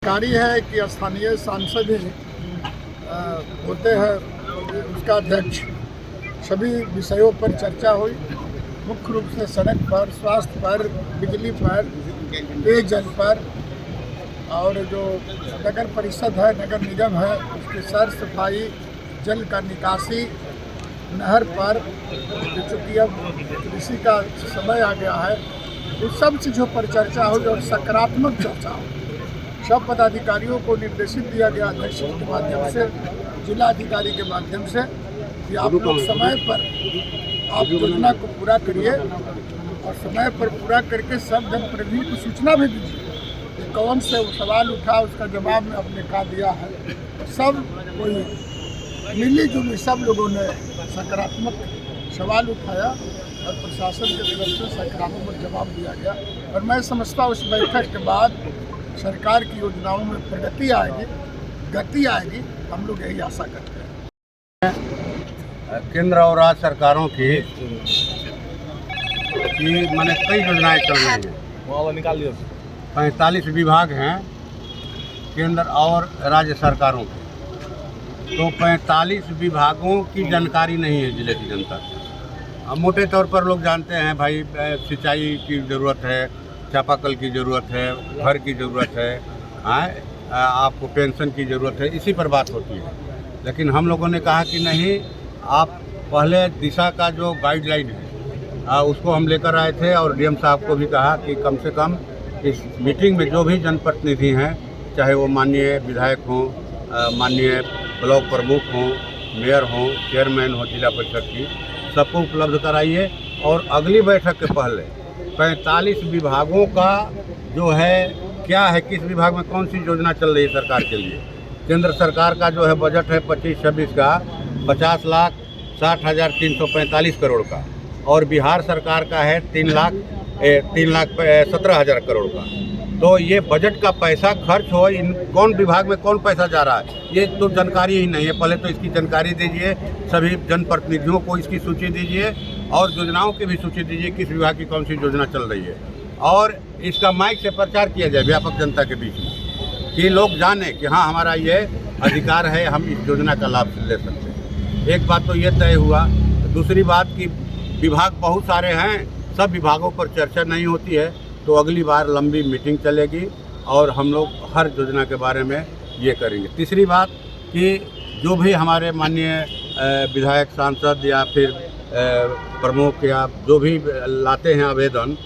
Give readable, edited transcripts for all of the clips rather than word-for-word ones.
जानकारी है कि स्थानीय सांसद होते हैं उसका अध्यक्ष। सभी विषयों पर चर्चा हुई, मुख्य रूप से सड़क पर, स्वास्थ्य पर, बिजली पर, पेयजल पर, और जो नगर परिषद है, नगर निगम है, उसकी सर सफाई, जल का निकासी, नहर पर, चूँकि अब कृषि का समय आ गया है, उस सब चीज़ों पर चर्चा हुई और सकारात्मक चर्चा हुई। सब पदाधिकारियों को निर्देशित दिया गया अध्यक्ष के माध्यम से, जिला अधिकारी के माध्यम से, कि आप लोग समय पर आप योजना को पूरा करिए और समय पर पूरा करके सब जनप्रतिनिधि को सूचना भी दीजिए कि कौन से सवाल उठा, उसका जवाब में अपने कहा दिया है। सब कोई मिली जुली सब लोगों ने सकारात्मक सवाल उठाया और प्रशासन की तरफ से सकारात्मक जवाब दिया गया। और मैं समझता हूँ उस बैठक के बाद सरकार की योजनाओं में प्रगति आएगी, गति आएगी, हम लोग यही आशा करते हैं। केंद्र और राज्य सरकारों की मैंने कई योजनाएं चल रही हैं। 45 विभाग हैं केंद्र और राज्य सरकारों के, तो 45 विभागों की जानकारी नहीं है जिले की जनता को। अब मोटे तौर पर लोग जानते हैं भाई सिंचाई की ज़रूरत है, चापाकल की ज़रूरत है, घर की ज़रूरत है, आपको पेंशन की ज़रूरत है, इसी पर बात होती है। लेकिन हम लोगों ने कहा कि नहीं, आप पहले दिशा का जो गाइडलाइन है उसको हम लेकर आए थे और डीएम साहब को भी कहा कि कम से कम इस मीटिंग में जो भी जनप्रतिनिधि हैं, चाहे वो माननीय विधायक हों, माननीय ब्लॉक प्रमुख हों, मेयर हों, चेयरमैन हो जिला परिषद की, सबको उपलब्ध कराइए। और अगली बैठक के पहले 45 विभागों का जो है क्या है, किस विभाग में कौन सी योजना चल रही है सरकार के लिए। केंद्र सरकार का जो है बजट है 25-26 का 50,60,345 करोड़ का, और बिहार सरकार का है 3,17,000 करोड़ का। तो ये बजट का पैसा खर्च हो, इन कौन विभाग में कौन पैसा जा रहा है, ये तो जानकारी ही नहीं है। पहले तो इसकी जानकारी दीजिए, सभी जनप्रतिनिधियों को इसकी सूची दीजिए और योजनाओं की भी सूची दीजिए, किस विभाग की कौन सी योजना चल रही है, और इसका माइक से प्रचार किया जाए व्यापक जनता के बीच में, कि लोग जाने कि हाँ हमारा ये अधिकार है, हम इस योजना का लाभ ले सकते हैं। एक बात तो ये तय हुआ। दूसरी बात कि विभाग बहुत सारे हैं, सब विभागों पर चर्चा नहीं होती है, तो अगली बार लंबी मीटिंग चलेगी और हम लोग हर योजना के बारे में ये करेंगे। तीसरी बात कि जो भी हमारे माननीय विधायक, सांसद या फिर प्रमुख या जो भी लाते हैं आवेदन,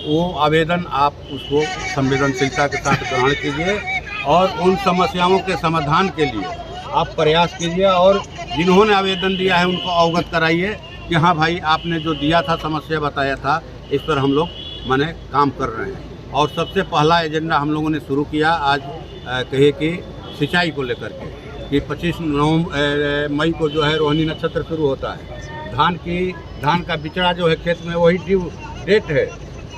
वो आवेदन आप उसको संवेदनशीलता के साथ ग्रहण कीजिए और उन समस्याओं के समाधान के लिए आप प्रयास कीजिए, और जिन्होंने आवेदन दिया है उनको अवगत कराइए कि हाँ भाई आपने जो दिया था, समस्या बताया था, इस पर हम लोग माने काम कर रहे हैं। और सबसे पहला एजेंडा हम लोगों ने शुरू किया आज कहिए कि सिंचाई को लेकर के, कि 25 मई को जो है रोहिणी नक्षत्र शुरू होता है। धान का बिचड़ा जो है खेत में, वही ड्यू डेट है।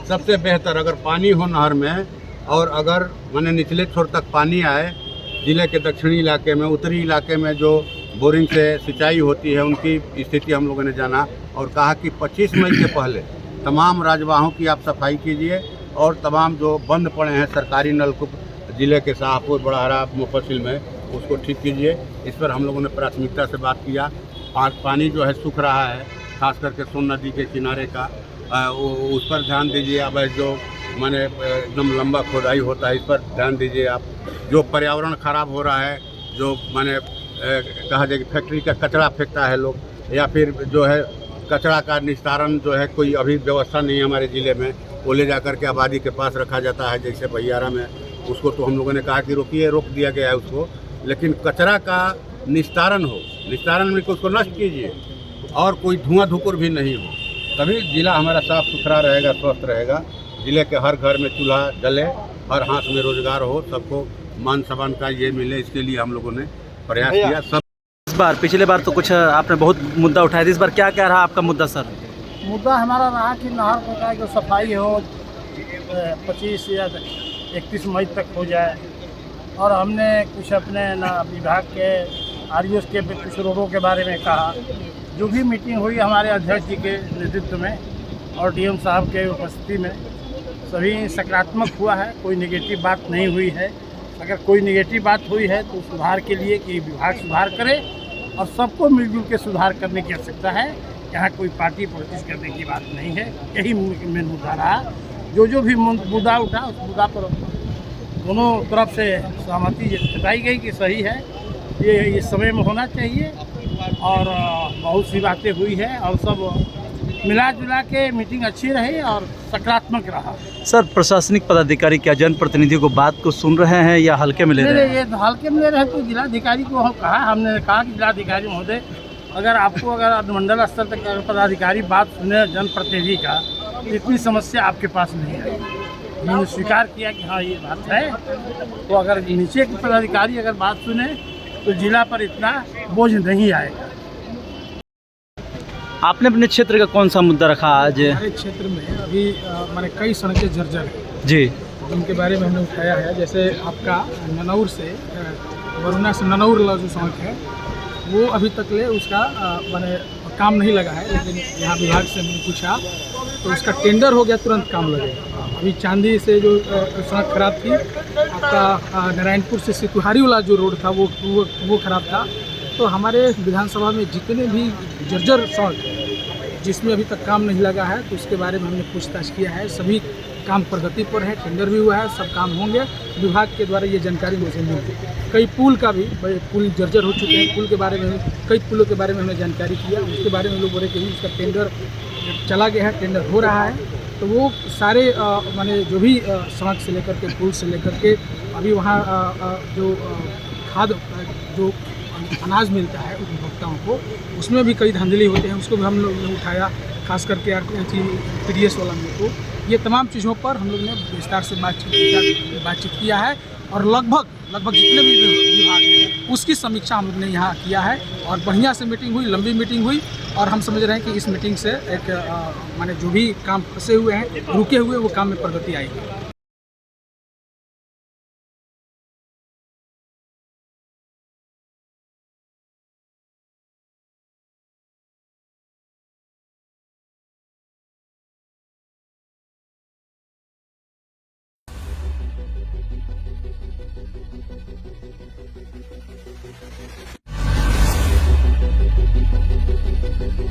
सबसे बेहतर अगर पानी हो नहर में, और अगर माने निचले छोर तक पानी आए, जिले के दक्षिणी इलाके में, उत्तरी इलाके में जो बोरिंग से सिंचाई होती है, उनकी स्थिति हम लोगों ने जाना और कहा कि 25 मई के पहले तमाम राजवाहों की आप सफाई कीजिए और तमाम जो बंद पड़े हैं सरकारी नलकूप जिले के शाहपुर, बड़हरा, मुफस्सिल में, उसको ठीक कीजिए। इस पर हम लोगों ने प्राथमिकता से बात किया। पानी जो है सूख रहा है, खास करके सोन नदी के किनारे का, उस पर ध्यान दीजिए। अब जो माने एकदम लंबा खोदाई होता है, इस पर ध्यान दीजिए आप। जो पर्यावरण ख़राब हो रहा है, जो माने कहा जाए कि फैक्ट्री का कचरा फेंकता है लोग, या फिर जो है कचरा का निस्तारण जो है कोई अभी व्यवस्था नहीं है हमारे ज़िले में, वो ले जा कर के आबादी के पास रखा जाता है, जैसे बहियारा में। उसको तो हम लोगों ने कहा कि रोकिए, रोक दिया गया है उसको, लेकिन कचरा का निस्तारण हो, निस्तारण में उसको नष्ट कीजिए और कोई धुआं धुकुर भी नहीं हो, तभी ज़िला हमारा साफ़ सुथरा रहेगा, स्वस्थ रहेगा। ज़िले के हर घर में चूल्हा जले, हर हाथ में रोजगार हो, सबको मान सम्मान का ये मिले, इसके लिए हम लोगों ने प्रयास किया। सब इस बार, पिछले बार तो कुछ आपने बहुत मुद्दा उठाया था, इस बार क्या क्या रहा आपका मुद्दा सर? मुद्दा हमारा रहा कि नहर का जो सफाई हो 25 या 31 मई तक हो जाए, और हमने कुछ अपने विभाग के आरईओ के कुछ रोडों के बारे में कहा। जो भी मीटिंग हुई हमारे अध्यक्ष जी के नेतृत्व में और डीएम साहब के उपस्थिति में, सभी सकारात्मक हुआ है, कोई नेगेटिव बात नहीं हुई है। अगर कोई नेगेटिव बात हुई है तो सुधार के लिए कि विभाग सुधार करे और सबको मिलजुल के सुधार करने की आवश्यकता है। यहाँ कोई पार्टी पॉलिटिक्स करने की बात नहीं है, यही मेन मुद्दा रहा। जो भी मुद्दा उठा उस मुद्दा पर दोनों तरफ से सहमति जताई गई कि सही है, ये समय में होना चाहिए और बहुत सी बातें हुई है और सब मिला जुला के मीटिंग अच्छी रही और सकारात्मक रहा। सर, प्रशासनिक पदाधिकारी क्या जनप्रतिनिधियों को बात को सुन रहे हैं या हल्के में ले रहे हैं? ये हल्के में ले रहे हैं। तो जिलाधिकारी को हमने कहा कि जिलाधिकारी महोदय, अगर अनुमंडल स्तर तक पदाधिकारी बात सुने जनप्रतिनिधि का, तो इतनी समस्या आपके पास नहीं है। उन्होंने स्वीकार किया कि हाँ ये बात है। तो अगर नीचे के पदाधिकारी अगर बात सुने तो जिला पर इतना बोझ नहीं आएगा। आपने अपने क्षेत्र का कौन सा मुद्दा रखा आज? हमारे क्षेत्र में अभी मैंने कई सड़कें जर्जर हैं जी, जिनके बारे में हमने उठाया है। जैसे आपका ननौर से वरुणा से ननौर वाला जो सड़क है वो अभी तक ले उसका मैंने काम नहीं लगा है, लेकिन यहाँ विभाग से हमने पूछा तो उसका टेंडर हो गया, तुरंत काम लगेगा। अभी चांदी से जो सड़क खराब थी, आपका नारायणपुर से सितुहारी वाला जो रोड था वो खराब था। तो हमारे विधानसभा में जितने भी जर्जर सड़क है जिसमें अभी तक काम नहीं लगा है, तो उसके बारे में हमने पूछताछ किया है। सभी काम प्रगति पर है, टेंडर भी हुआ है, सब काम होंगे। विभाग के द्वारा ये जानकारी मुझे मिल गई। कई पुल का भी, बड़े पुल जर्जर हो चुके हैं, पुल के बारे में कई पुलों के बारे में हमने जानकारी किया। उसके बारे में लोग बोले कि उसका टेंडर चला गया है, टेंडर हो रहा है। तो वो सारे माने जो भी सड़क से लेकर के पुल से लेकर के अभी वहाँ जो खाद जो अनाज मिलता है उपभोक्ताओं को, उसमें भी कई धांधली होते हैं, उसको भी हम लोग ने उठाया, खास करके PDS वाला में। तो ये तमाम चीज़ों पर हम लोग ने विस्तार से बातचीत किया है और लगभग जितने भी विभाग हैं उसकी समीक्षा हम लोग ने यहाँ किया है और बढ़िया से मीटिंग हुई, लंबी मीटिंग हुई। और हम समझ रहे हैं कि इस मीटिंग से एक माने जो भी काम फंसे हुए हैं, रुके हुए, वो काम में प्रगति आएगी।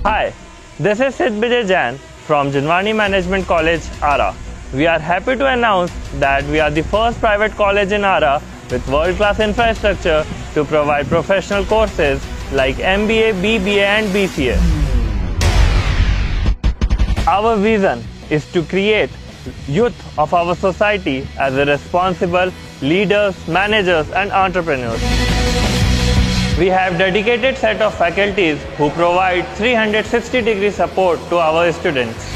Hi, this is Sid Vijay Jain from Jinwani Management College, Ara. We are happy to announce that we are the first private college in Ara with world-class infrastructure to provide professional courses like MBA, BBA and BCA. Our vision is to create youth of our society as a responsible leaders, managers and entrepreneurs. We have dedicated set of faculties who provide 360-degree support to our students.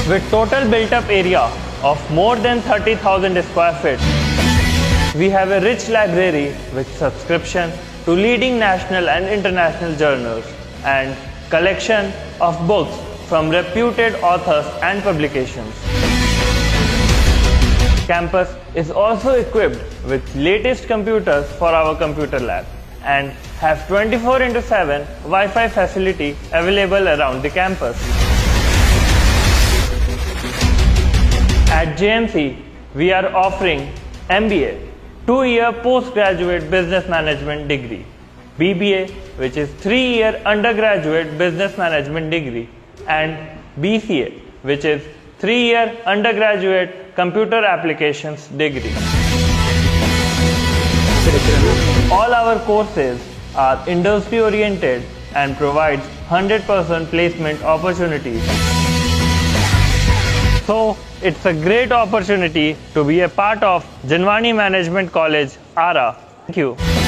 With total built-up area of more than 30,000 square feet, we have a rich library with subscription to leading national and international journals and collection of books from reputed authors and publications. Campus is also equipped with latest computers for our computer lab and have 24/7 Wi-Fi facility available around the campus. At JMC, we are offering MBA, 2-year postgraduate business management degree, BBA, which is 3-year undergraduate business management degree, and BCA, which is 3-year undergraduate computer applications degree. All our courses are industry oriented and provides 100% placement opportunities. So it's a great opportunity to be a part of Jinwani Management College, Ara. Thank you.